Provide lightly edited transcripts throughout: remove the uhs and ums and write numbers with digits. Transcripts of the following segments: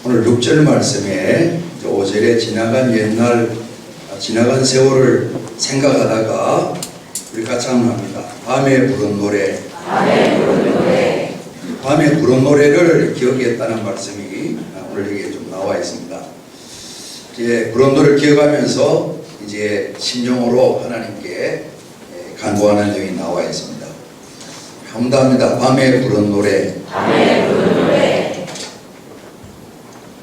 오늘 6절 말씀에 5절에 지나간 세월을 생각하다가 우리 같이 한번 합니다. 밤에 부른 노래. 밤에 부른 노래를 기억했다는 말씀이 오늘 여기에 좀 나와 있습니다. 이제 부른 노래를 기억하면서 이제 심정으로 하나님께 간구하는 내용이 나와 있습니다. 감사합니다. 밤에 부른 노래.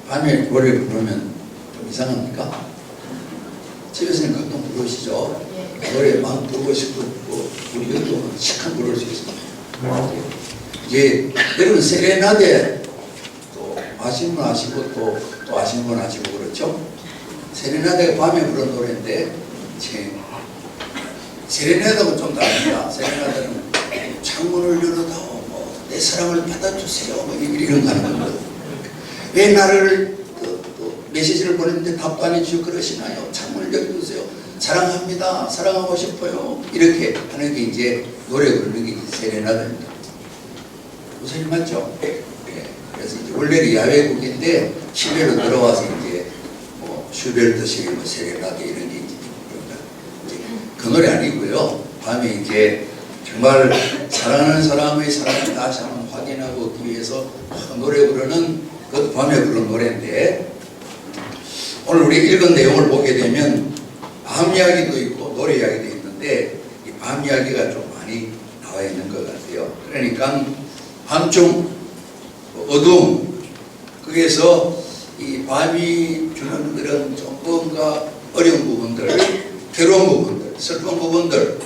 밤에 노래를 부르면 좀 이상합니까? 집에서는 가끔 부르시죠? 노래 막 부르고 싶고 우리 여기도 시간 부를 수 있습니다. 이제 여러분 세레나데 또 아시는 분 아시고 또 아시는 분 아시고 그렇죠? 세레나데가 밤에 부른 노래인데 세레나데하고 좀 다릅니다. 세레나데는 창문을 열어다오 내 사랑을 받아주세요 이런 거 하는 겁니다. 왜 나를 메시지를 보냈는데 답도 안 해주시고 그러시나요? 창문을 열어주세요. 사랑합니다. 사랑하고 싶어요. 이렇게 하는 게 이제 노래 부르는 게 세레나데입니다. 무슨 맞죠? 네. 그래서 이제 원래는 야외곡인데 실내로 들어와서 이제 슈베르트식 세레나데 이런 게 이제 그 노래 아니고요. 밤에 이제 정말 사랑하는 사람의 사랑을 다시 한번 확인하고 그 위해서 노래 부르는 그것도 밤에 부르는 노래인데 오늘 우리 읽은 내용을 보게 되면 밤 이야기도 있고 노래 이야기도 있는데 이 밤 이야기가 좀 많이 나와 있는 것 같아요. 그러니까 밤중 어두움 거기에서 이 밤이 주는 그런 좀 뭔가 어려운 부분들, 괴로운 부분들, 슬픈 부분들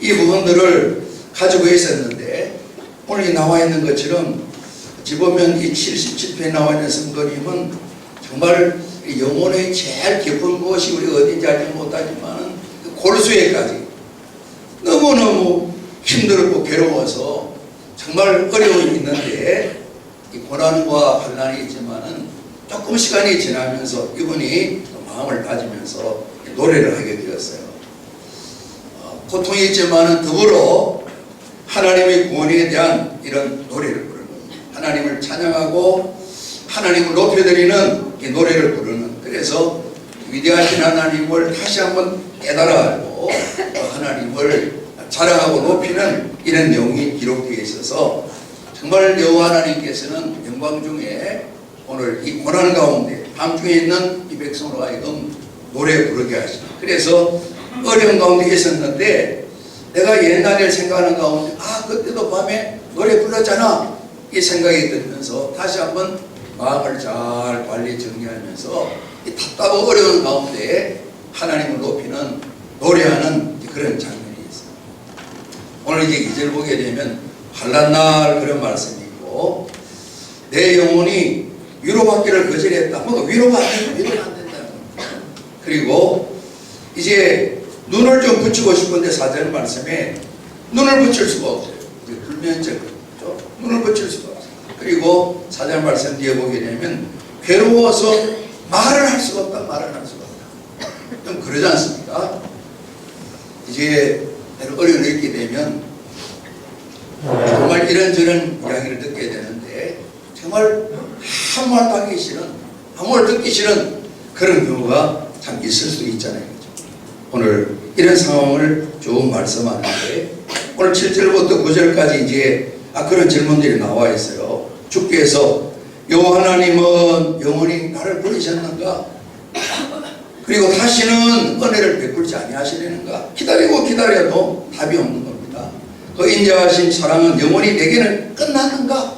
이 부분들을 가지고 있었는데 오늘 나와 있는 것처럼 어찌 보면 이 77편에 나와 있는 성도님은 정말 영혼의 제일 깊은 곳이 우리가 어딘지 알지 못하지만 그 골수에까지 너무너무 힘들고 괴로워서 정말 어려움이 있는데 이 고난과 환난이 있지만은 조금 시간이 지나면서 이분이 마음을 다지면서 노래를 하게 되었어요. 고통이 있지만은 더불어 하나님의 구원에 대한 이런 노래를 부르는 겁니다. 하나님을 찬양하고 하나님을 높여드리는 이 노래를 부르는 그래서 위대하신 하나님을 다시 한번 깨달아 알고 하나님을 자랑하고 높이는 이런 내용이 기록되어 있어서 정말 여호와 하나님께서는 영광 중에 오늘 이 고난 가운데 밤중에 있는 이 백성으로 하여금 노래 부르게 하시고 그래서 어려운 가운데 있었는데 내가 옛날에 생각하는 가운데 그때도 밤에 노래 불렀잖아 이 생각이 들면서 다시 한번 마음을 잘 관리 정리하면서 이 답답하고 어려운 가운데 하나님을 높이는 노래하는 그런 장면이 있어요. 오늘 이제 2절 보게 되면 환난날 그런 말씀이 있고 내 영혼이 위로받기를 거절했다. 위로가 안 된다. 그리고 이제 눈을 좀 붙이고 싶은데 4절 말씀에 눈을 붙일 수가 없어요. 불면증 눈을 붙일 수가 없어요. 그리고 4절 말씀 뒤에 보게 되면 괴로워서 말을 할 수가 없다. 좀 그러지 않습니까? 이제 어려움을 있게 되면 정말 이런저런 이야기를 듣게 되는데 정말 아무 말도 하기 싫은 아무 말 듣기 싫은 그런 경우가 참 있을 수 있잖아요. 오늘 이런 상황을 쭉 말씀하는데 오늘 7절부터 9절까지 이제 그런 질문들이 나와 있어요. 주께서 여호와 하나님은 영원히 나를 버리셨는가? 그리고 다시는 은혜를 베풀지 아니하시려는가? 기다려도 답이 없는 겁니다. 그 인자하신 사랑은 영원히 내게는 끝났는가?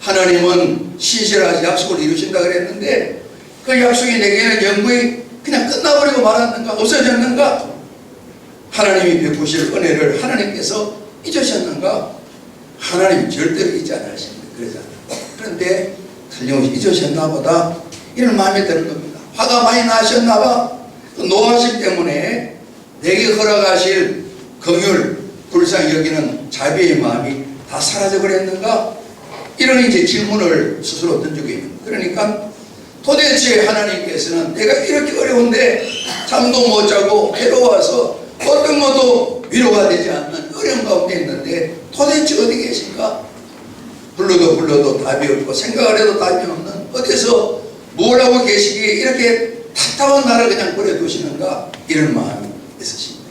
하나님은 신실하시 약속을 이루신다 그랬는데 그 약속이 내게는 영구히 그냥 끝나버리고 말았는가? 없어졌는가? 하나님이 베푸실 은혜를 하나님께서 잊으셨는가? 하나님이 절대로 잊지 않으십니다. 그러잖아요. 그런데 틀림없이 잊으셨나 보다 이런 마음이 드는 겁니다. 화가 많이 나셨나 봐. 그 노하심 때문에 내게 허락하실 긍휼 불쌍히 여기는 자비의 마음이 다 사라져 버렸는가? 이런 이제 질문을 스스로 던지고 있는 거예요. 그러니까 도대체 하나님께서는 내가 이렇게 어려운데 잠도 못 자고 괴로워서 어떤 것도 위로가 되지 않는 어려운 가운데 있는데 도대체 어디 계신가? 불러도 답이 없고 생각을 해도 답이 없는 어디서 뭘 하고 계시기에 이렇게 답답한 나를 그냥 버려두시는가? 이런 마음이 있으십니다.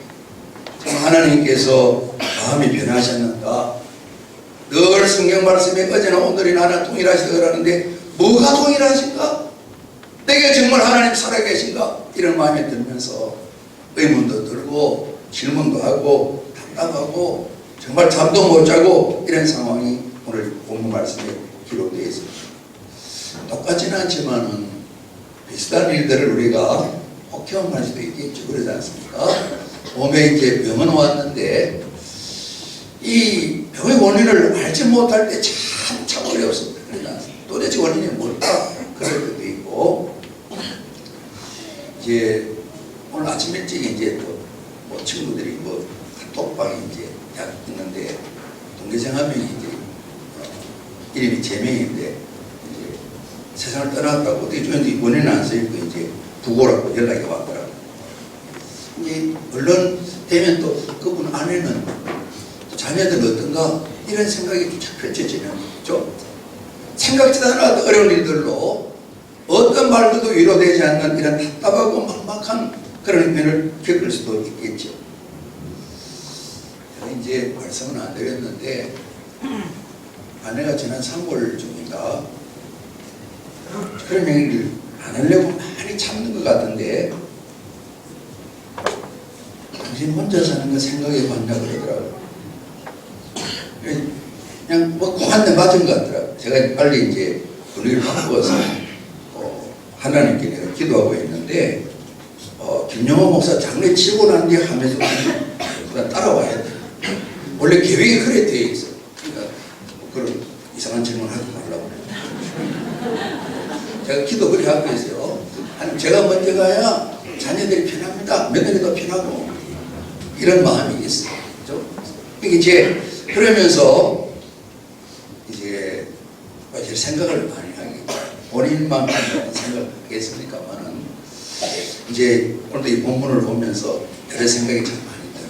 하나님께서 마음이 변하셨는가? 늘 성경 말씀에 어제나 오늘이나 하나 동일하시다 그러는데 뭐가 동일하신가? 내게 정말 하나님 살아계신가? 이런 마음이 들면서 의문도 들고 질문도 하고 답답하고 정말 잠도 못 자고 이런 상황이 오늘 본문 말씀에 기록되어 있습니다. 똑같지는 않지만은 비슷한 일들을 우리가 꼭 경험할 수도 있겠죠. 그러지 않습니까? 몸에 이제 병은 왔는데 이 병의 원인을 알지 못할 때 참 어렵습니다. 그러지 않습니까? 도대체 원인이 뭘까? 그럴 때도 있고 이제 오늘 아침 일찍 이제 또 뭐 친구들이 뭐 카톡방에 이제 있는데 동기생 한 명이 이제 이름이 제명인데 이제 세상을 떠났다고 어떻게 좀 원인은 안 써있고 이제 부고라고 연락이 왔더라고요. 이제 언론 되면 또 그분 아내는 자녀들은 어떤가 이런 생각이 쫙 펼쳐지는 거죠. 생각지도 않았던 어려운 일들로 어떤 말들도 위로되지 않는 이런 답답하고 막막한 그런 면을 겪을 수도 있겠죠. 제가 이제 말씀은 안 드렸는데 아내가 지난 3월 중인가 그런 얘기를 안 하려고 많이 참는 것 같은데 당신 혼자 사는 거 생각해 봤냐 그러더라고요. 그냥 뭐 한 대 맞은 것 같더라고요. 제가 빨리 이제 분위기를 바꾸어서 하나님께 내가 기도하고 있는데 김영호 목사 장례 치고 난 뒤에 하면서 그냥 따라와야 돼. 원래 계획이 그래 되어 있어. 그러니까 그런 이상한 질문 하지 말라고 그래. 제가 기도 그리 하고 있어요. 아니 제가 먼저 가야 자녀들이 편합니다. 며느리도 편하고 이런 마음이 있어요. 그렇죠? 이제 그러면서 이제 사실 생각을 많이 하게 본인만 생각하겠습니까만은 이제 오늘도 이 본문을 보면서 여러 생각이 참 많이 드는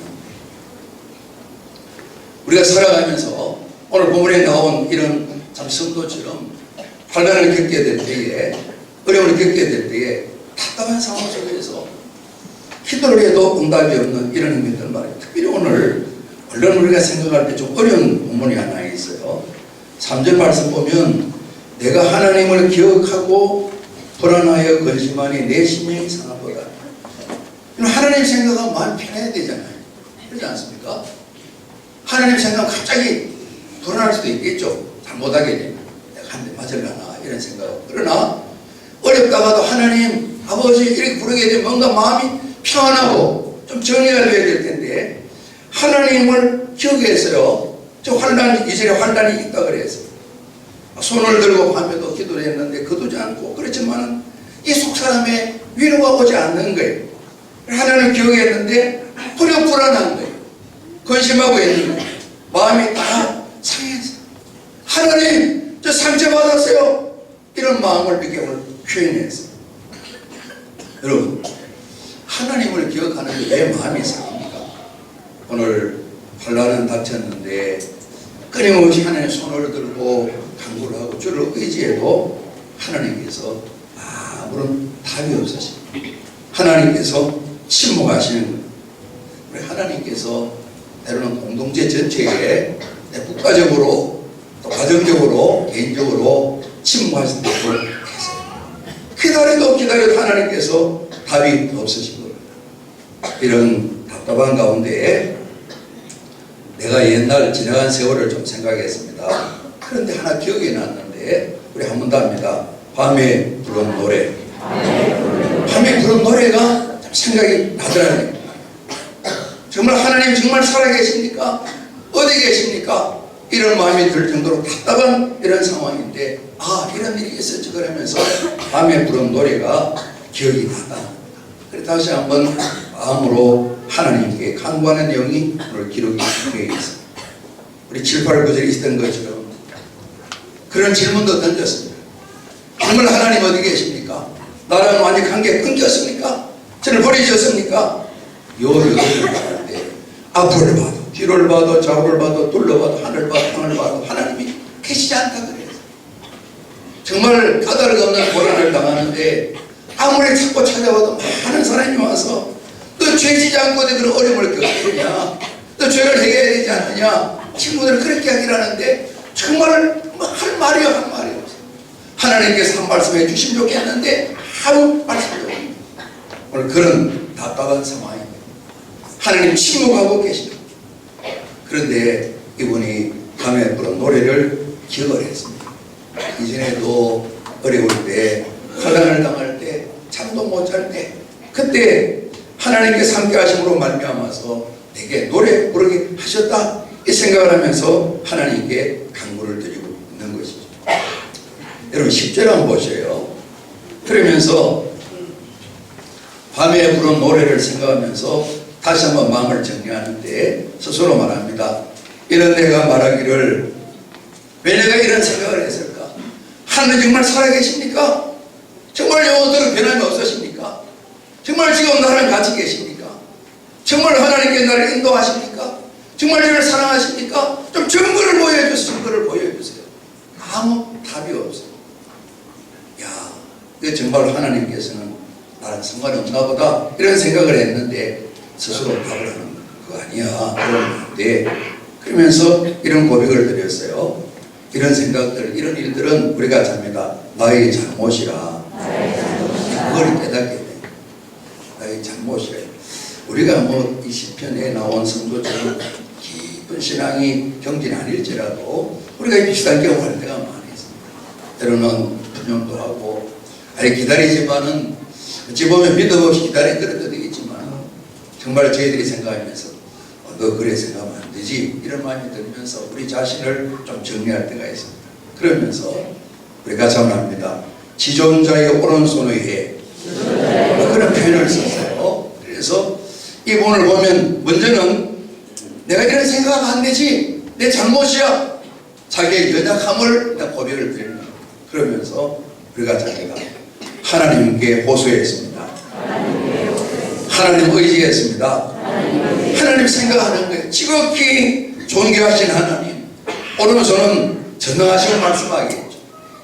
우리가 살아가면서 오늘 본문에 나온 이런 참 성도처럼 환난을 겪게 될 때에 어려움을 겪게 될 때에 답답한 상황 속에서 기도를 해도 응답이 없는 이런 의미들 말이에요. 특별히 오늘 물론 우리가 생각할 때 좀 어려운 본문이 하나 있어요. 3절 말씀 보면 내가 하나님을 기억하고 불안하여 근심하니 내 심령이 상하보다. 하나님 생각하면 마음이 편해야 되잖아요. 그렇지 않습니까? 하나님 생각하면 갑자기 불안할 수도 있겠죠. 잘못하게 되면 내가 한 대 맞을라나 이런 생각. 그러나 어렵다가도 하나님 아버지 이렇게 부르게 되면 뭔가 마음이 평안하고 좀 정리가 되어야 될 텐데 하나님을 기억했어요. 저 환란, 이전에 환란이 있다 그랬어요. 손을 들고 밤에도 기도를 했는데 거두지 않고 그렇지만 이 속사람의 위로가 오지 않는 거예요. 하나님을 기억했는데 도리어 불안한 거예요. 근심하고 있는 거예요. 마음이 다 상했어요. 하나님 저 상처받았어요. 이런 마음을 이렇게 오늘 표현했어요. 여러분 하나님을 기억하는 게 왜 마음이 상합니까? 오늘 환난은 닥쳤는데 끊임없이 하나님의 손을 들고 간구를 하고 주를 의지해도 하나님께서 아무런 답이 없으십니다. 하나님께서 침묵하시는 거예요. 우리 하나님께서 때로는 공동체 전체에 국가적으로 또 가정적으로 개인적으로 침묵하신 때도 있어요. 기다려도 하나님께서 답이 없으신 겁니다. 이런 답답한 가운데 내가 옛날 지나간 세월을 좀 생각했습니다. 그런데 하나 기억이 났는데 우리 한 번 더 합니다. 밤에 부른 노래. 밤에 부른 노래가 참 생각이 나더라고요. 정말 하나님 정말 살아계십니까? 어디 계십니까? 이런 마음이 들 정도로 답답한 이런 상황인데 이런 일이 있었지 그러면서 밤에 부른 노래가 기억이 나다. 그래서 다시 한번 마음으로 하나님께 간구하는 내용이 오늘 기록이 되어 있습니다. 우리 7, 8, 9절에 있었던 것처럼 그런 질문도 던졌습니다. 정말 하나님 어디 계십니까? 나랑 완전 관계 끊겼습니까? 저를 버리셨습니까? 요를 말할 때 앞을 봐도 뒤를 봐도 좌우를 봐도 둘러봐도 하늘 봐도 땅을 봐도 하나님이 계시지 않다 그래요. 정말 까닭 없는 고난을 당하는데 아무리 찾고 찾아봐도 많은 사람이 와서 너 죄지지 않고 그런 어려움을 겪느냐, 너 죄를 해결해야 되지 않느냐, 친구들은 그렇게 하긴 하는데 정말 할 말이 없어요. 하나님께서 한 말씀 해주시면 좋겠는데 아무 말씀도 없습니다. 오늘 그런 답답한 상황입니다. 하나님 침묵하고 계시다. 그런데 이분이 밤에 부른 노래를 기억을 했습니다. 이전에도 어려울 때, 환난을 당할 때, 잠도 못 잘 때, 그때 하나님께서 함께 하심으로 말미암아서 내게 노래 부르게 하셨다 이 생각을 하면서 하나님께 간구를 드리고 있는 것이죠. 여러분 10절 한번 보세요. 그러면서 밤에 부른 노래를 생각하면서 다시 한번 마음을 정리하는데 스스로 말합니다. 이런 내가 말하기를 왜 내가 이런 생각을 했을까? 하나님 정말 살아계십니까? 정말 영원토록 변함이 없으십니까? 정말 지금 나랑 같이 계십니까? 정말 하나님께 나를 인도하십니까? 정말 저를 사랑하십니까? 좀 증거를 보여주세요. 증거를 보여주세요. 아무 답이 없어요. 야, 이거 정말 하나님께서는 나랑 상관이 없나 보다 이런 생각을 했는데 스스로 답을 하는 거 아니야. 그런데 그러면서 이런 고백을 드렸어요. 이런 생각들, 이런 일들은 우리가 잡니다. 나의 잘못이라. 그걸 깨닫게 돼. 나의 잘못이라. 우리가 뭐 이 시편에 나온 성도처럼 깊은 신앙이 경진이 아닐지라도 우리가 비슷한 경험할 때가 많이 있습니다. 때로는 분명도 하고 아니 기다리지만은 어찌 보면 믿음 없이 기다린 그래도 되겠지만 정말 저희들이 생각하면서 너 그래 생각하면 안 되지 이런 마음이 들면서 우리 자신을 좀 정리할 때가 있습니다. 그러면서 우리가 자문합니다. 지존자의 오른손의 해 그런 표현을 썼어요. 그래서 이 본을 보면 먼저는 내가 이런 생각하면 안 되지 내 잘못이야 자기의 연약함을 고백을 드리는 겁니다. 그러면서 우리가 자기가 하나님께 호소했습니다. 하나님 의지했습니다. 하나님 생각하는 거예요. 지극히 존귀하신 하나님 오른손은 전능하심을 말씀하겠죠.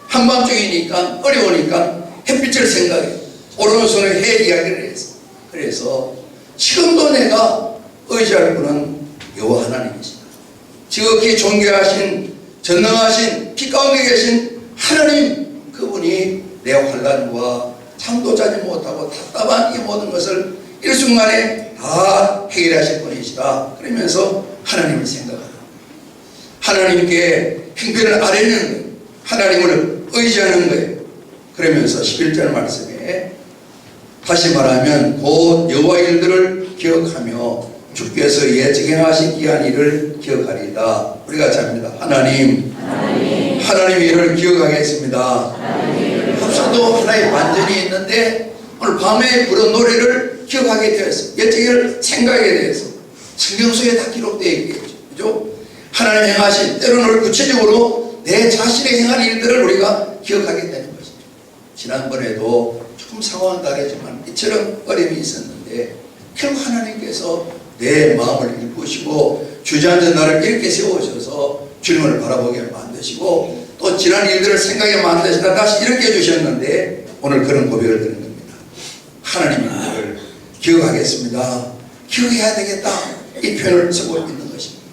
한밤중이니까 어려우니까 햇빛을 생각해 오른손에 해 이야기를 했어. 그래서 지금도 내가 의지할 분은 여호와 하나님이십니다. 지극히 존귀하신 전능하신 빛 가운데 계신 하나님 그분이 내 환난과 잠도 자지 못하고 답답한 이 모든 것을 일순간에 다 해결하실 분이시다. 그러면서 하나님을 생각하라. 하나님께 형편을 아뢰는 거예요. 하나님을 의지하는 거예요. 그러면서 11절 말씀에 다시 말하면 곧 여호와 일들을 기억하며 주께서 예측 행하신 귀한 일을 기억하리이다. 우리가 잡니다. 하나님 일을 기억하겠습니다. 합사도 하나의 반전이 있는데 오늘 밤에 부른 노래를 기억하게 되었어요. 예측을 생각하게 되었어요. 성경 속에 다 기록되어 있겠죠. 그죠? 하나님 행하신 때로는 구체적으로 내 자신의 행한 일들을 우리가 기억하게 되는 것이죠. 지난번에도 조금 상황은 다르지만 이처럼 어려움이 있었는데 결국 하나님께서 내 마음을 일으키시고 주저앉은 나를 이렇게 세우셔서 주님을 바라보게 만드시고 또 지난 일들을 생각하게 만드시다 다시 이렇게 해주셨는데 오늘 그런 고백을 드리는 겁니다. 하나님의 일을 기억하겠습니다. 기억해야 되겠다. 이 표현을 쓰고 있는 것입니다.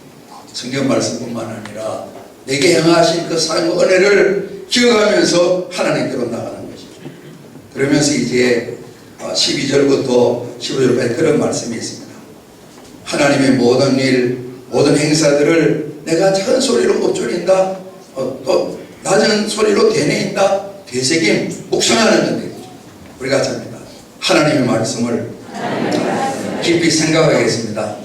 성경 말씀뿐만 아니라 내게 행하신 그 사랑과 은혜를 기억하면서 하나님께로 나가는 것이죠. 그러면서 이제 12절부터 15절까지 그런 말씀이 있습니다. 하나님의 모든 일, 모든 행사들을 내가 작은 소리로 읊조린다. 또 낮은 소리로 되뇌인다. 되새김, 묵상하는 건데 우리가 잡니다. 하나님의 말씀을 깊이 생각하겠습니다.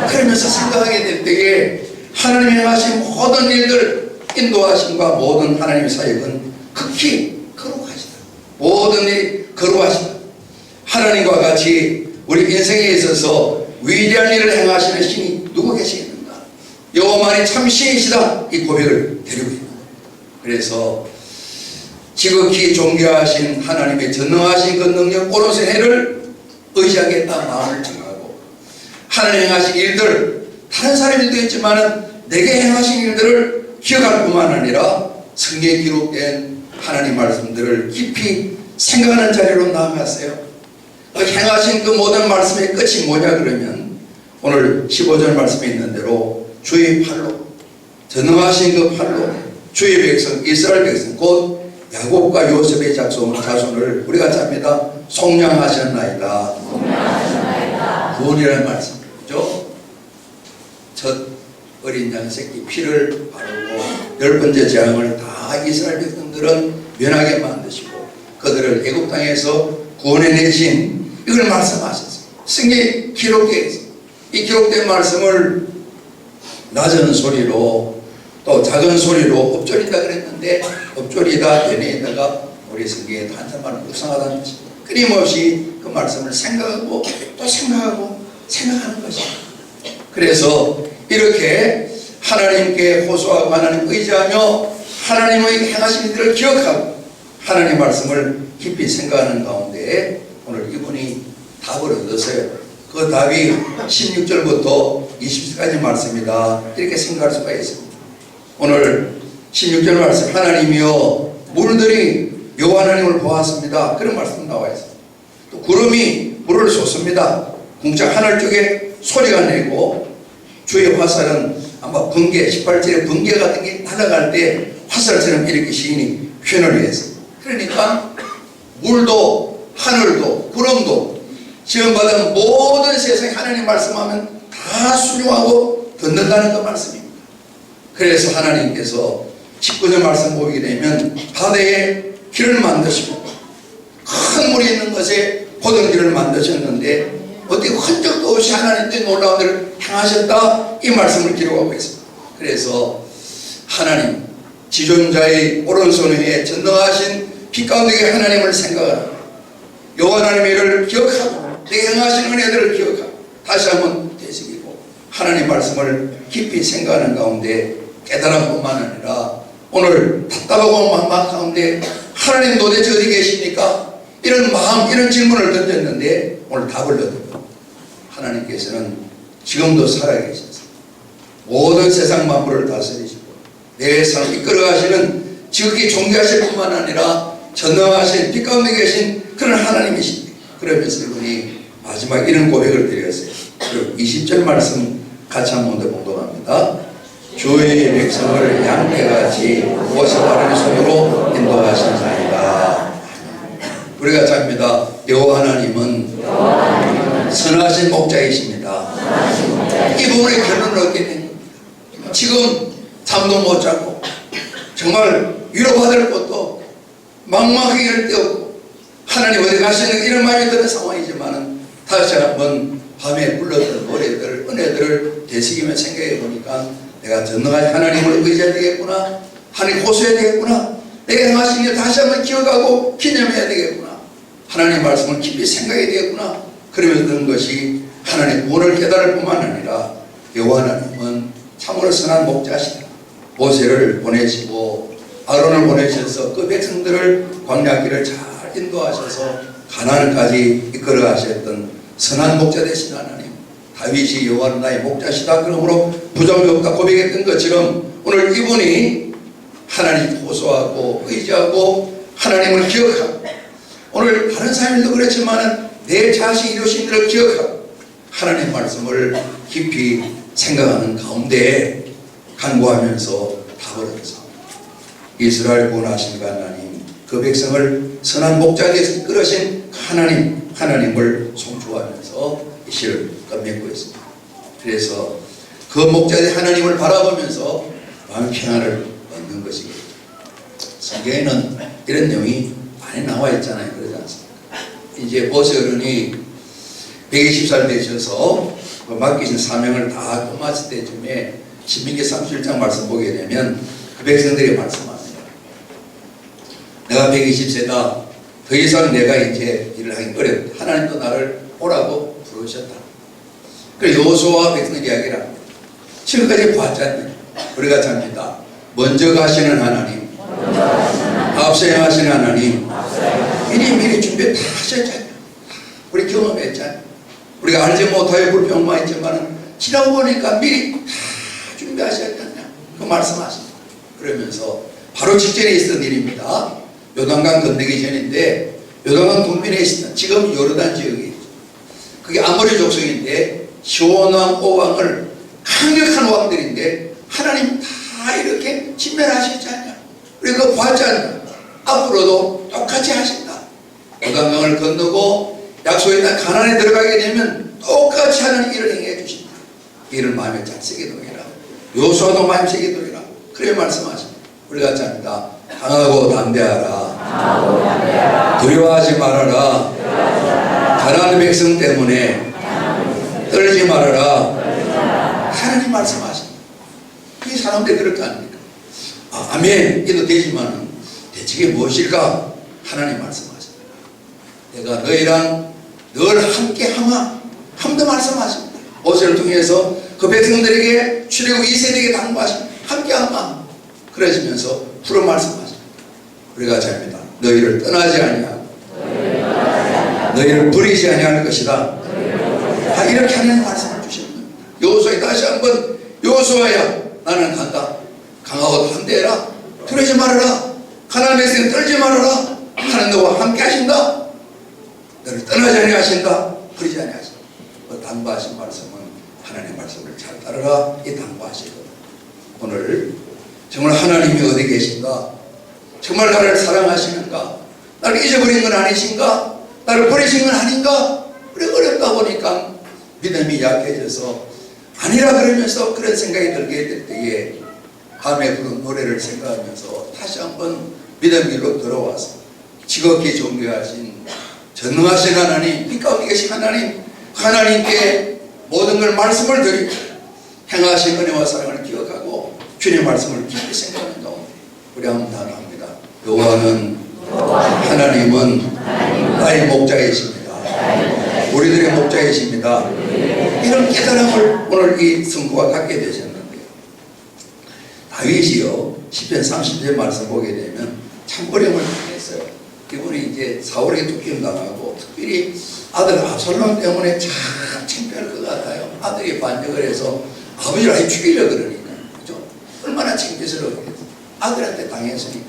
그러면서 생각하게 될 때에 하나님이 행하신 모든 일들 인도하심과 모든 하나님의 사역은 극히 거룩하시다. 모든 일이 거룩하시다. 하나님과 같이 우리 인생에 있어서 위대한 일을 행하시는 신이 누구 계시겠는가? 여호와만이 참 신이시다. 이 고백을 드리고 있는 거예요. 그래서 지극히 존귀하신 하나님의 전능하신 그 능력 오롯의 해를 의지하겠다 마음을 정하고 하나님 행하신 일들 다른 사람 일도 있지만 내게 행하신 일들을 기억할 뿐만 아니라 성경에 기록된 하나님 말씀들을 깊이 생각하는 자리로 나아갔어요. 행하신 그 모든 말씀의 끝이 뭐냐 그러면 오늘 15절 말씀에 있는 대로 주의 팔로, 전능하신 그 팔로 주의 백성 이스라엘 백성 곧 야곱과 요셉의 자손을 우리가 잡니다. 속량하셨나이다. 구원이라는 말씀이죠. 첫 어린 양 새끼 피를 바르고 10번째 재앙을 다 이스라엘 백성들은 면하게 만드시고 그들을 애굽 땅에서 구원해내신 이걸 말씀하셨어요. 성경에 기록되어 있어요. 이 기록된 말씀을 낮은 소리로 또 작은 소리로 엎조린다 그랬는데 엎조리다 되뇌다가 우리 성경에 한자말로 묵상하다는 것입니다. 끊임없이 그 말씀을 생각하고 또 생각하고 생각하는 것입니다. 그래서 이렇게 하나님께 호소하고 하나님 의지하며 하나님의 행하신 일들을 기억하고 하나님 말씀을 깊이 생각하는 가운데 오늘 이분이 답을 얻었어요. 그 답이 16절부터 20절까지 말씀이다. 이렇게 생각할 수가 있습니다. 오늘 16절 말씀 하나님이여 물들이 여호와 하나님을 보았습니다. 그런 말씀 나와 있어요. 또 구름이 물을 쏟습니다. 궁창 하늘 쪽에 소리가 내고 주의 화살은 아마 번개 18절에 번개 같은 게 날아갈 때 화살처럼 이렇게 시인이 표현을 했어요. 그러니까 물도 하늘도 구름도 지원받은 모든 세상에 하나님 말씀하면 다 순종하고 듣는다는 그 말씀입니다. 그래서 하나님께서 19절 말씀 보게 되면 바다에 길을 만드시고 큰 물이 있는 것에 고등길을 만드셨는데 어떻게 흔적도 없이 하나님의 놀라운 일을 행하셨다 이 말씀을 기록하고 있습니다. 그래서 하나님 지존자의 오른손 위에 전능하신 빛 가운데 하나님을 생각하라. 여호와 하나님의 일을 기억하고 내게 행하신 은혜들을 기억하고 다시 한번 되새기고 하나님 말씀을 깊이 생각하는 가운데 깨달음뿐만 아니라 오늘 답답하고 마음 가운데 하나님 도대체 어디 계십니까? 이런 마음 이런 질문을 던졌는데 오늘 답을 얻습니다. 하나님께서는 지금도 살아계셔서 모든 세상 만물을 다스리시고 내 삶을 이끌어가시는 지극히 존귀하실 뿐만 아니라 전능하신 빛 가운데 계신 그런 하나님이십니다. 그러면서 이분이 마지막 이런 고백을 드렸어요. 20절 말씀 같이 한번 더 봉독합니다. 주의 백성을 양떼같이 무엇을 바르는 손으로 인도하셨나이다. 우리가 잡니다. 여호와 하나님은 선하신 목자이십니다. 이 부분의 결론을 얻게 된 겁니다. 지금 잠도 못 자고 정말 위로받을 것도 막막하게 할 데 없고 하나님 어디 가시는 이런 마음이 드는 상황이지만 다시 한번 밤에 불렀던 노래들 은혜들을 되새기며 생각해 보니까 내가 전능하신 하나님을 의지해야 되겠구나. 하나님 고소해야 되겠구나. 내가 행하신 일 다시 한번 기억하고 기념해야 되겠구나. 하나님 말씀을 깊이 생각해야 되겠구나. 그러면서 드는 것이 하나님 구원을 깨달을 뿐만 아니라 여호와 하나님은 참으로 선한 목자시다. 모세를 보내시고 아론을 보내셔서 그 백성들을 광야길을 잘 인도하셔서 가나안까지 이끌어 가셨던 선한 목자 되신 하나님. 다윗이 여호와는 나의 목자시다. 그러므로 부정이 없다 고백했던 것처럼 오늘 이분이 하나님 호소하고 의지하고 하나님을 기억하고 오늘 다른 사람들도 그렇지만 내 자신이 이루신 일을 기억하고 하나님 말씀을 깊이 생각하는 가운데 간구하면서 답을 얻습니다. 이스라엘 구원하신 그 하나님, 그 백성을 선한 목자에서 이끌으신 하나님을 송축하면서 이 시를 끝맺고 있습니다. 그래서 그 목자의 하나님을 바라보면서 마음의 평안을 얻는 것이겠죠. 성경에는 이런 내용이 많이 나와 있잖아요. 그러지 않습니까? 이제 모세 어른이 120살 되셔서 맡기신 사명을 다 끝마칠 때쯤에 신명기 37장 말씀 보게 되면 그 백성들이 말씀합니다. 내가 120세다. 더 이상 내가 이제 일을 하기 어렵다. 하나님도 나를 오라고 부르셨다. 그래서 여호수아와 백성들이 이야기를 합니다. 지금까지 봤잖아요. 우리가 잡니다. 먼저 가시는 하나님, 앞서 행하시는 하나님, 미리 준비 다 하셨잖아요. 우리 경험했잖아요. 우리가 알지 못하여 불평만 했지만 지나고 보니까 미리 다 준비하셨잖아요. 그 말씀하십니다. 그러면서 바로 직전에 있었던 일입니다. 요단강 건너기 전인데 요단강 동편에 있습니다. 지금 요르단 지역이 그게 아모리 족속인데 시온왕, 오왕을 강력한 왕들인데 하나님 다 이렇게 진멸하시지 않냐. 그리고 봤지 않냐. 앞으로도 똑같이 하신다. 요단강을 건너고 약속의 땅 가나안에 들어가게 되면 똑같이 하는 일을 행해 주신다. 이를 마음에 잘 새게 되리라. 요수아도 마음에 새게 되리라. 그래 말씀하십니다. 우리 같이 합니다. 강하고 담대하라. 두려워하지 말아라. 가난한 백성 때문에 떨지 말아라. 하나님 말씀하십니다. 이 사람들이 그럴 거 아닙니까? 아멘. 이도 되지만 대책이 무엇일까? 하나님 말씀하십니다. 내가 너희랑 늘 함께 함도 말씀하십니다. 모세를 통해서 그 백성들에게 출애굽 2세대에게 당부하십니다. 함께 하마. 그러시면서 풀어 말씀하십니다. 우리가 잘입니다. 너희를 떠나지 아니하고 너희를 버리지 아니할 것이다. 다 이렇게 하는 말씀을 주시는 겁니다. 여호수아에 다시 한번 여호수아야 나는 간다. 강하고 담대해라. 두려지 말아라. 가나안 백성 떨지 말아라. 하나님 너와 함께 하신다. 너를 떠나지 아니하신다. 버리지 아니하신다. 그 당부하신 말씀은 하나님의 말씀을 잘 따르라. 이 당부하시고 오늘 정말 하나님이 어디 계신가? 정말 나를 사랑하시는가? 나를 잊어버린 건 아니신가? 나를 버리신 건 아닌가? 그래 어렵다 보니까 믿음이 약해져서 아니라 그러면서 그런 생각이 들게 될 때에 밤에 부른 노래를 생각하면서 다시 한번 믿음 길로 들어와서 지극히 존귀하신 전능하신 하나님, 빛 가운데 계신 하나님, 하나님께 모든 걸 말씀을 드리고 행하신 은혜와 사랑을 기억하고 주님의 말씀을 깊이 생각하는 가운데 우리 한번 단호합니다. 여호와는 하나님은 나의 목자이십니다. 우리들의 목자이십니다. 이런 깨달음을 오늘 이 성구가 갖게 되셨는데요. 다윗이요 시편 30절 말씀 보게 되면 참 어려움을 당했어요. 이분이 이제 사울에게 쫓김 당하고 특별히 아들 압살롬 때문에 참 창피할 것 같아요. 아들이 반역을 해서 아버지를 아예 죽이려 그러니까 그죠? 얼마나 창피스러워요. 아들한테 당했으니까.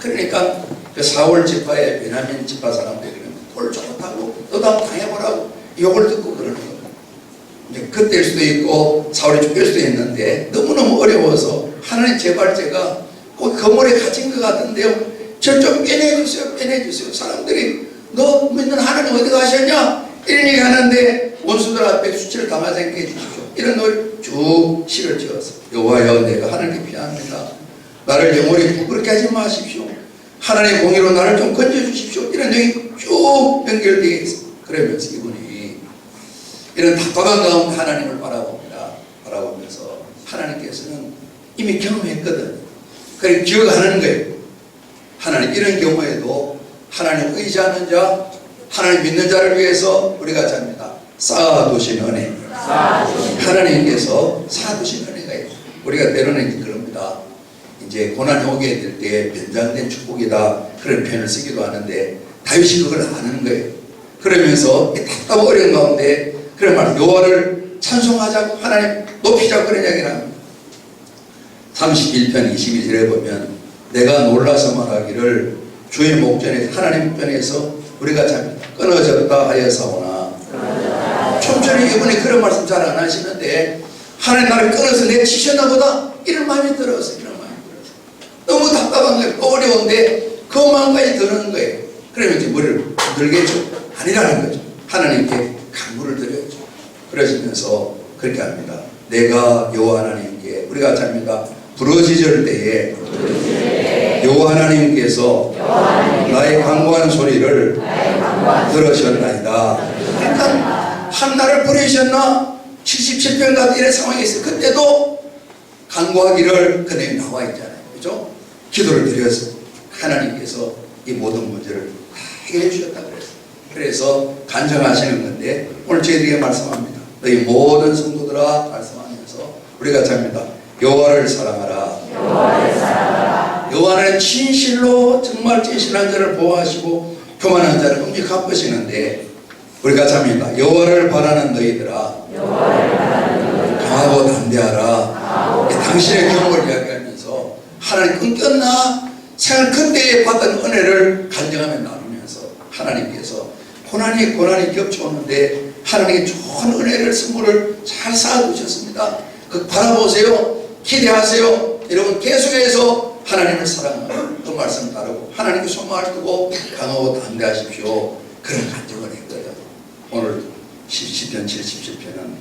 그러니까 그 사울 지파의 베냐민 지파 사람들이 돌 좋다고 너도 한번 당해보라고 욕을 듣고 그러는 거예요. 이제 그때일 수도 있고 사울이 죽일 수도 있는데 너무너무 어려워서 하나님 제발 제가 꼭 거물에 갇힌 것 같은데요. 저 좀 빼내주세요. 빼내주세요. 사람들이 너 믿는 하나님 어디 가셨냐? 이런 얘기 하는데 원수들 앞에 수치를 당하지 않게 해주십시오. 이런 노래 쭉 시를 지어서 여호와여 내가 하나님께 피합니다. 나를 영원히 부끄럽게 하지 마십시오. 하나님의 공의로 나를 좀 건져주십시오. 이런 내용이 쭉 연결되어 있습니다. 그러면서 이분이 이런 답답한 가운데 하나님을 바라봅니다. 바라보면서 하나님께서는 이미 경험했거든. 그래 기억하는 거예요. 하나님 이런 경우에도 하나님 의지하는 자, 하나님 믿는 자를 위해서 우리가 잡니다. 쌓아두신 은혜. 하나님께서 쌓아두신 은혜가 있고 우리가 때로는 그럽니다. 이제 고난이 오게 될 때 변장된 축복이다 그런 표현을 쓰기도 하는데 다윗이 그걸 아는 거예요. 그러면서 답답하고 어려운 가운데 그런 말 여호와를 찬송하자고 하나님 높이자고 그런 이야기를 합니다. 31편 22절에 보면 내가 놀라서 말하기를 주의 목전에 하나님 목전에서 우리가 참 끊어졌다 하여사오나 촌철에 이분이 그런 말씀 잘 안 하시는데 하나님 나를 끊어서 내치셨나 보다 이런 마음이 들어서 이런 마음이 들어서 너무 답답한 거예요. 어려운데 그 마음까지 드는 거예요. 그러면 이제 머리를 들겠죠. 아니라는 거죠. 하나님께 간구를 드려야죠. 그러시면서 그렇게 합니다. 내가 여호와 하나님께 우리가 잡니다. 부르짖을 때에 여호와 하나님께서 나의 간구하는 소리를 들으셨나이다. 그러니까 한나를 버리셨나 77편 같은 이런 상황이 있어요. 그때도 간구하기를 그대에 나와 있잖아요. 그죠? 기도를 드려서 하나님께서 이 모든 문제를 다 해결해 주셨다 그랬어요. 그래서 간청하시는 건데 오늘 저희들에게 말씀합니다. 너희 모든 성도들아 말씀하면서 우리가 잡니다. 여호와를 사랑하라. 여호와는 진실로 정말 진실한 자를 보호하시고 교만한 자를 엄히 갚으시는데 우리가 잡니다. 여호와를 바라는 너희들아 강하고 담대하라. 당신의 경험을 이야기하면서 하나님 끊겼나? 생활 그때에 받은 은혜를 간증하며 나누면서 하나님께서 고난이 겹쳐오는데 하나님의 좋은 은혜를 선물을 잘 쌓아두셨습니다. 그 바라보세요. 기대하세요. 여러분 계속해서 하나님을 사랑하는 그 말씀 따르고 하나님께 소망을 두고 강하고 담대하십시오. 그런 간증을 했거든요. 오늘 시편 77편은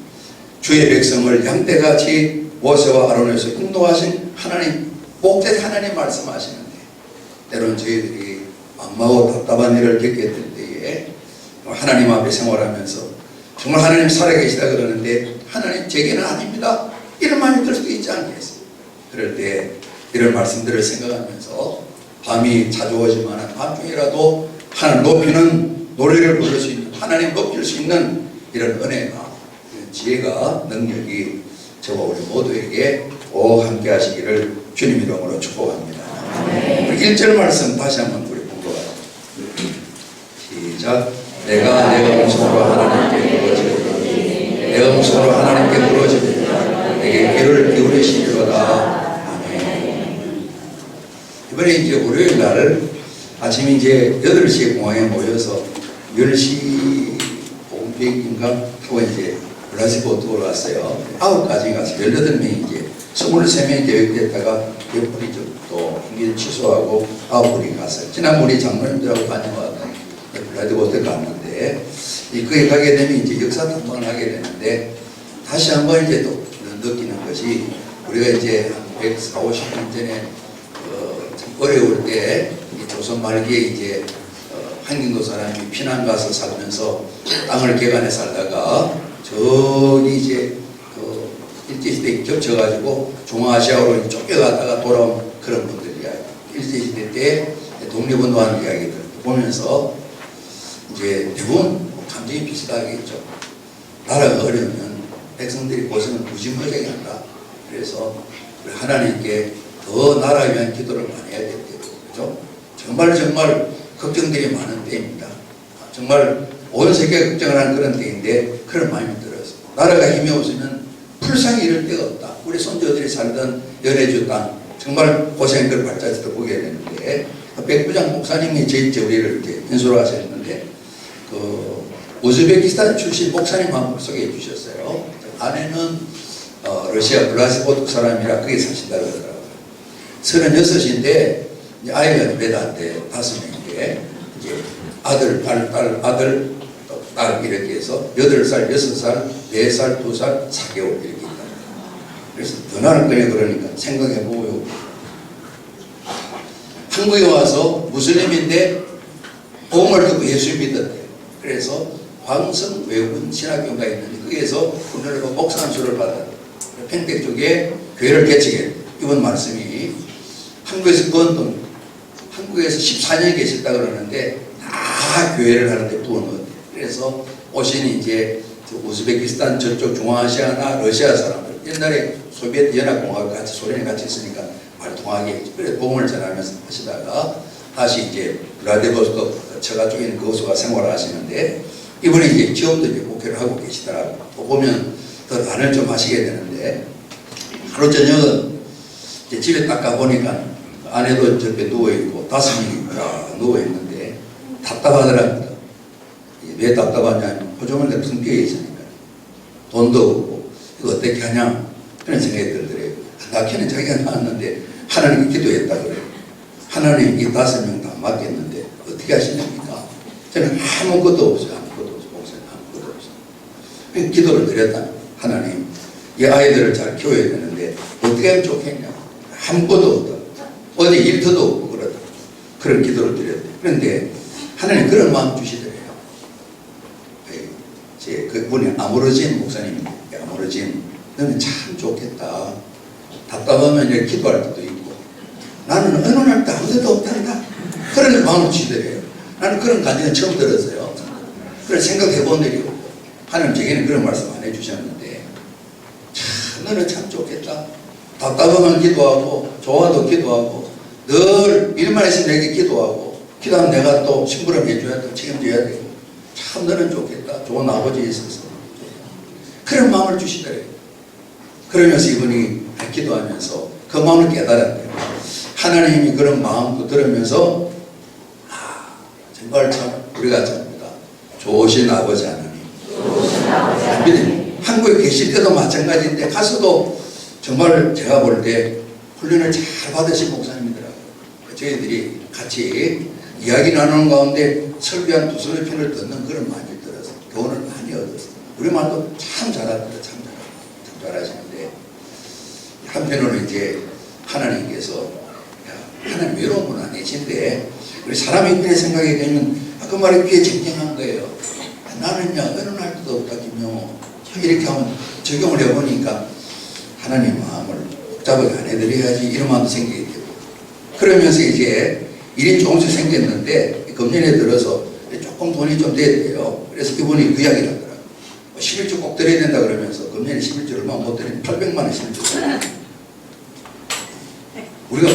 주의 백성을 양떼같이 모세와 아론에서 인도하신 하나님, 복된 하나님 말씀하시는데 때로는 저희들이 막막하고 답답한 일을 겪게 될 때에 하나님 앞에 생활하면서 정말 하나님 살아계시다 그러는데 하나님 제게는 아닙니다. 이런 말이 들 수도 있지 않겠어요? 그럴 때 이런 말씀들을 생각하면서 밤이 자주 오지만 밤중이라도 하나님 높이는 노래를 부를 수 있는, 하나님 높일 수 있는 이런 은혜가, 이런 지혜가, 능력이 저와 우리 모두에게 꼭 함께 하시기를 주님 이름으로 축복합니다. 1절 말씀 다시 한번 우리 공부하죠. 시작. 내가 내 음성으로 하나님께 부르짖으니 내 음성으로 하나님께 부르짖으니 내게 귀를 기울이시리로다. 아멘. 이번에 이제 월요일 날 아침 이제 8시에 공항에 모여서 10시 5분인가 하고 이제 블라디보스토크로 왔어요. 9까지 가서 18명이 이제 23명이 계획됐다가 몇 분이 또 한 취소하고 9분이 갔어요. 지난 우리 장로님들하고 다녀왔던 블라디보스토크 갔는데 거기 가게 되면 이제 역사 탐방을 하게 되는데 다시 한번 이제 또 느끼는 것이 우리가 이제 한 140, 50년 전에 참 어려울 때 조선 말기에 이제 한경도 사람이 피난 가서 살면서 땅을 개간해 살다가 저기 이제 일제시대에 겹쳐가지고 중앙아시아로 쫓겨가다가 돌아온 그런 분들 이야기, 일제시대 때 독립운동하는 이야기들 보면서 이제 대부분 감정이 비슷하겠죠. 나라가 어려우면 백성들이 고생을 무지무지하게 한다. 그래서 우리 하나님께 더 나라에 위한 기도를 많이 해야 될 때도 그렇죠. 정말 걱정들이 많은 때입니다. 정말 온 세계가 걱정을 하는 그런 때인데 그런 마음이 들었어요. 나라가 힘이 없으면 풀상이 이럴 데가 없다. 우리 손주들이 살던 연해주 땅 정말 고생들 발자취도 보게 되는데 백부장 목사님이 우리를 이제 인수를 하셨는데 우즈베키스탄 출신 목사님 한 분 소개해 주셨어요. 아내는 러시아 블라디보스토크 사람이라 거기 사신다고 그러더라고요. 36인데 아이가 몇 안 돼, 5명인데 이제 아들, 딸 이렇게 해서 8살, 6살, 4살, 2살, 4개월 이렇게 있다. 그래서 전화를 꺼내 그러니까 생각해보고요. 한국에 와서 무슬림인데 복음을 듣고 예수 믿었대요. 그래서 광성 외국인 신학교가 있는데 거기에서 훈련을 받고 목사 안수를 받아요. 평택 쪽에 교회를 개척해. 이번 말씀이 한국에서 14년 계셨다 그러는데 다 교회를 하는데 부원을. 그래서 오신 이제 우즈베키스탄 저쪽 중앙아시아나 러시아 사람들 옛날에 소비에트 연합공화국 같이 소련이 같이 있으니까 말 통하게 그래서 복음을 전하면서 하시다가 다시 이제 블라디보스토크 처가 쪽에 있는 거수가 생활을 하시는데 이번에 이제 지금도 이제 목회를 하고 계시더라고요. 보면 더 단을 좀 하시게 되는데 하루 저녁은 이제 집에 딱 가보니까 아내도 저렇게 누워있고 5명이 누워있는데 답답하더랍니다. 왜 답답하냐면 호주머니 텅 비어있으니까 돈도 없고 이거 어떻게 하냐 그런 생각이 들더래요. 낳기는 자기가 낳았는데 하나님이 기도했다 그래요. 하나님 이 5명 다 맡겼는데 어떻게 하시렵니까? 저는 아무것도 없어요. 목사님 아무것도 없어요. 기도를 드렸다. 하나님 이 아이들을 잘 키워야 되는데 어떻게 하면 좋겠냐. 아무것도 없다. 어디 일터도 없고 그러다. 그런 기도를 드렸대. 그런데 하나님 그런 마음 주시더래요. 그분이 아모르진 목사님인데 아모르진 너는 참 좋겠다. 답답하면 이렇게 기도할 때도 있고 나는 어느 날도 아무것도 없단다. 그런 마음을 주시더래요. 나는 그런 간증은 처음 들었어요. 그걸 생각해 본 일이 없고 하나님 제게는 그런 말씀 안 해주셨는데 참 너는 참 좋겠다. 답답하면 기도하고 좋아도 기도하고 늘 일만 있으면 내게 기도하고 기도하면 내가 또 심부름 해줘야 되고 책임져야 되고 참 너는 좋겠다. 좋은 아버지 있어서 그런 마음을 주시더래요. 그러면서 이분이 기도하면서 그 마음을 깨달았대요. 하나님이 그런 마음도 들으면서 정말 참 우리가 잡니다. 좋으신 아버지 하나님. 한국에 계실 때도 마찬가지인데 가서도 정말 제가 볼 때 훈련을 잘 받으신 목사님이더라고요. 저희들이 같이 이야기 나누는 가운데 설교한 두서의 편을 듣는 그런 많이 들어서 교훈을 많이 얻었어요. 우리 말도 참 잘합니다. 참 잘하시는데 한편으로는 이제 하나님께서 하나님 외로운 분 아니신데 우리 사람의 입에 생각이 되면 그 말이 귀에 쟁쟁한 거예요. 나는야 외로날 때도 없다 김영호. 이렇게 하면 적용을 해보니까 하나님 마음을 복잡하게 안 해드려야지 이런 마음도 생기게 되고 그러면서 이제 일이 조금씩 생겼는데 금년에 들어서 조금 돈이 좀 돼야 돼요. 그래서 이분이 구약이라 하더라고요. 11조 꼭 드려야 된다 그러면서 금년에 11조 얼마 못 드리면 800만 원 11조 우리가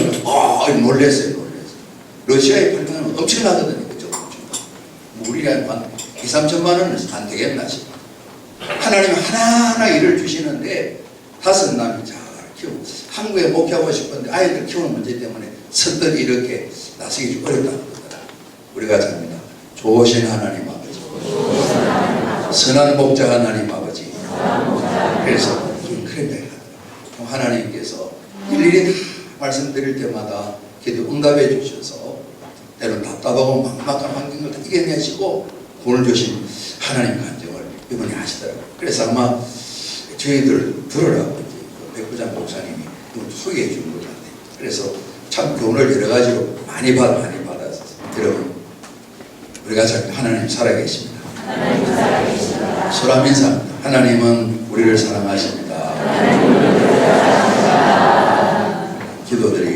놀랬어요. 러시아에 800만 원 엄청나거든요. 그죠? 우리랑 한 2, 3천만 원은 안 되겠나 싶어요. 하나님이 하나하나 일을 주시는데 5 남이 잘 키우고 한국에 목회하고 싶은데 아이들 키우는 문제 때문에 선뜻 이렇게 나서기 좀 어렵다고 그러더라. 우리가 잡니다. 좋으신 하나님 아버지, 선한 목자 하나님 아버지. 그래서 그런데 하나님께서 일일이 다 말씀드릴 때마다 기도 응답해 주셔서 때로는 답답하고 막막한 환경을 이겨내시고 본을 주신 하나님 간증을 이분이 하시더라고요. 그래서 아마 저희들 들으라고 백부장 목사님이 소개해 준 것 같아요. 그래서 참 교훈을 여러 가지로 많이 받아서 여러분 우리가 참 하나님 살아계십니다. 소람 인사합니다. 하나님은 우리를 사랑하십니다. 기도드립니다.